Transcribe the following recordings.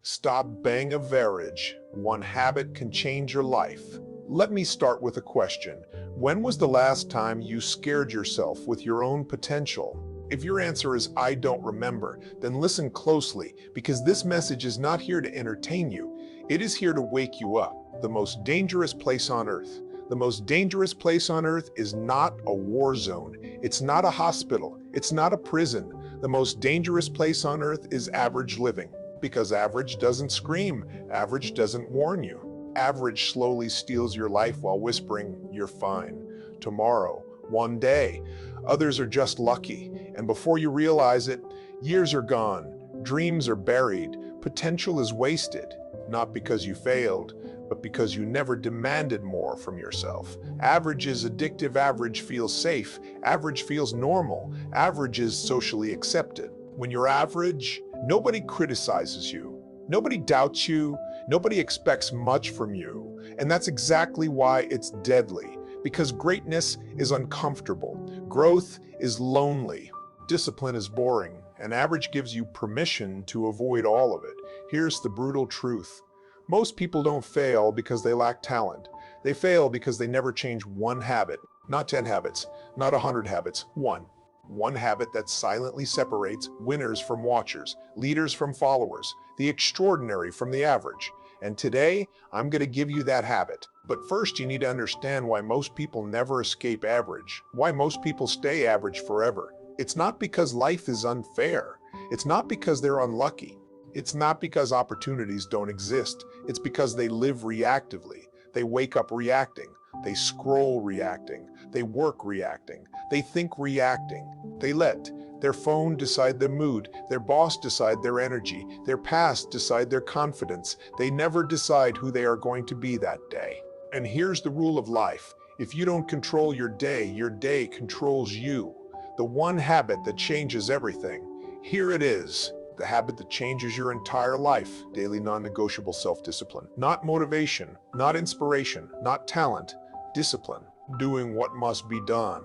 Stop bang average. One habit can change your life. Let me start with a question. When was the last time you scared yourself with your own potential? If your answer is I don't remember, then listen closely, because this message is not here to entertain you. It is here to wake you up. The most dangerous place on earth. The most dangerous place on earth is not a war zone. It's not a hospital. It's not a prison. The most dangerous place on earth is average living. Because average doesn't scream. Average doesn't warn you. Average slowly steals your life while whispering, "You're fine. Tomorrow, one day." Others are just lucky, and before you realize it, years are gone, dreams are buried, potential is wasted, not because you failed, but because you never demanded more from yourself. Average is addictive, average feels safe, average feels normal, average is socially accepted. When you're average, nobody criticizes you, nobody doubts you, nobody expects much from you, and that's exactly why it's deadly. Because greatness is uncomfortable, growth is lonely, discipline is boring, and average gives you permission to avoid all of it. Here's the brutal truth. Most people don't fail because they lack talent. They fail because they never change one habit, not 10 habits, not 100 habits, one. One habit that silently separates winners from watchers, leaders from followers, the extraordinary from the average. And today, I'm going to give you that habit. But first, you need to understand why most people never escape average, why most people stay average forever. It's not because life is unfair. It's not because they're unlucky. It's not because opportunities don't exist. It's because they live reactively. They wake up reacting. They scroll reacting. They work reacting. They think reacting. They let their phone decide their mood, their boss decide their energy, their past decide their confidence. They never decide who they are going to be that day. And here's the rule of life. If you don't control your day controls you. The one habit that changes everything. Here it is. The habit that changes your entire life. Daily non-negotiable self-discipline. Not motivation, not inspiration, not talent. Discipline. Doing what must be done.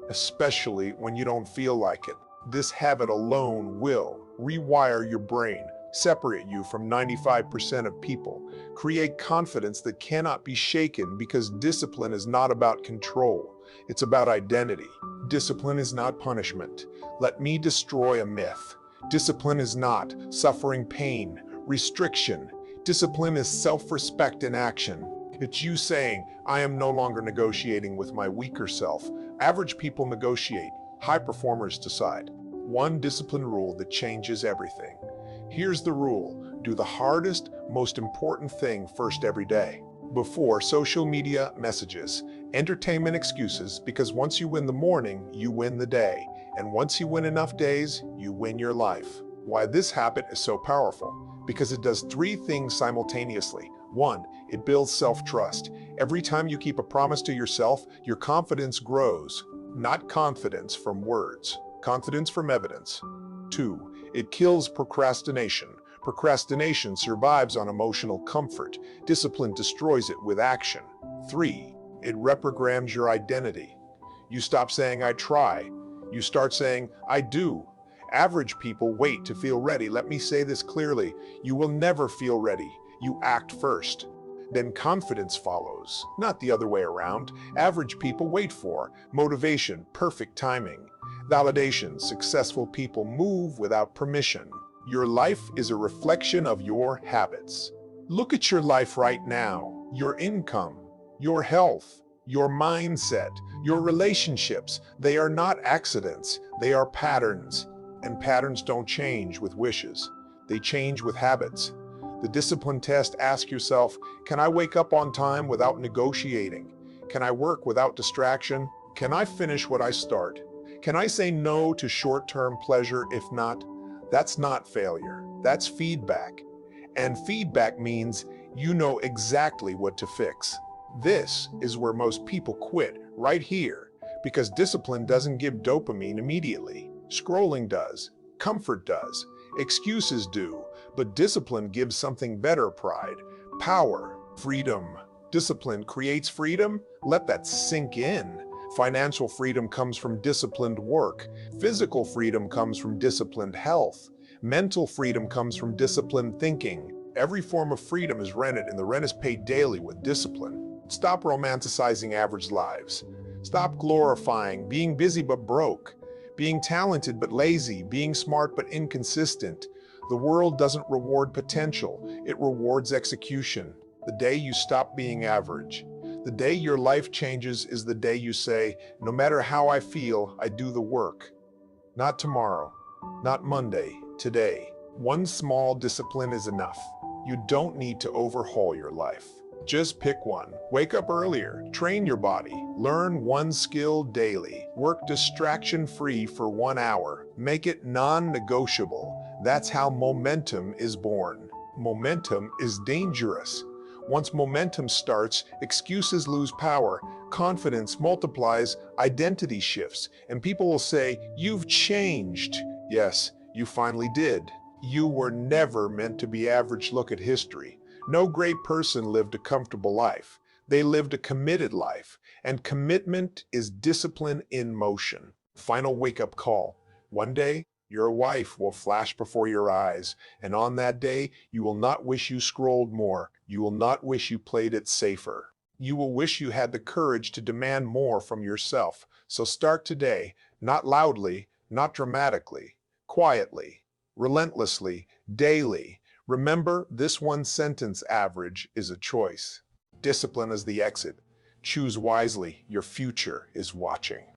Especially when you don't feel like it. This habit alone will rewire your brain, separate you from 95% of people, create confidence that cannot be shaken, because discipline is not about control. It's about identity. Discipline is not punishment. Let me destroy a myth. Discipline is not suffering pain, restriction. Discipline is self-respect in action. It's you saying, I am no longer negotiating with my weaker self. Average people negotiate. High performers decide. One discipline rule that changes everything. Here's the rule. Do the hardest, most important thing first every day. Before social media messages, entertainment excuses, because once you win the morning, you win the day. And once you win enough days, you win your life. Why this habit is so powerful? Because it does three things simultaneously. One, it builds self-trust. Every time you keep a promise to yourself, your confidence grows. Not confidence from words, confidence from evidence. Two, it kills procrastination. Procrastination survives on emotional comfort. Discipline destroys it with action. Three, it reprograms your identity. You stop saying, I try. You start saying, I do. Average people wait to feel ready. Let me say this clearly. You will never feel ready. You act first. Then confidence follows, not the other way around. Average people wait for motivation, perfect timing, validation. Successful people move without permission. Your life is a reflection of your habits. Look at your life right now, your income, your health, your mindset, your relationships. They are not accidents, they are patterns. And patterns don't change with wishes. They change with habits. The discipline test, ask yourself, can I wake up on time without negotiating? Can I work without distraction? Can I finish what I start? Can I say no to short-term pleasure? If not, that's not failure. That's feedback. And feedback means you know exactly what to fix. This is where most people quit, right here, because discipline doesn't give dopamine immediately. Scrolling does. Comfort does. Excuses do. But discipline gives something better: pride, power, freedom. Discipline creates freedom? Let that sink in. Financial freedom comes from disciplined work. Physical freedom comes from disciplined health. Mental freedom comes from disciplined thinking. Every form of freedom is rented, and the rent is paid daily with discipline. Stop romanticizing average lives. Stop glorifying being busy but broke, being talented but lazy, being smart but inconsistent. The world doesn't reward potential, it rewards execution. The day you stop being average, the day your life changes, is the day you say, no matter how I feel, I do the work. Not tomorrow, not Monday, today. One small discipline is enough. You don't need to overhaul your life. Just pick one. Wake up earlier, train your body, learn one skill daily, work distraction-free for 1 hour, make it non-negotiable. That's how momentum is born. Momentum is dangerous. Once momentum starts, excuses lose power, confidence multiplies, identity shifts, and people will say, "You've changed." Yes, you finally did. You were never meant to be average. Look at history. No great person lived a comfortable life. They lived a committed life, and commitment is discipline in motion. Final wake-up call. One day, your wife will flash before your eyes, and on that day, you will not wish you scrolled more. You will not wish you played it safer. You will wish you had the courage to demand more from yourself. So start today, not loudly, not dramatically, quietly, relentlessly, daily. Remember, this one sentence: average is a choice. Discipline is the exit. Choose wisely. Your future is watching.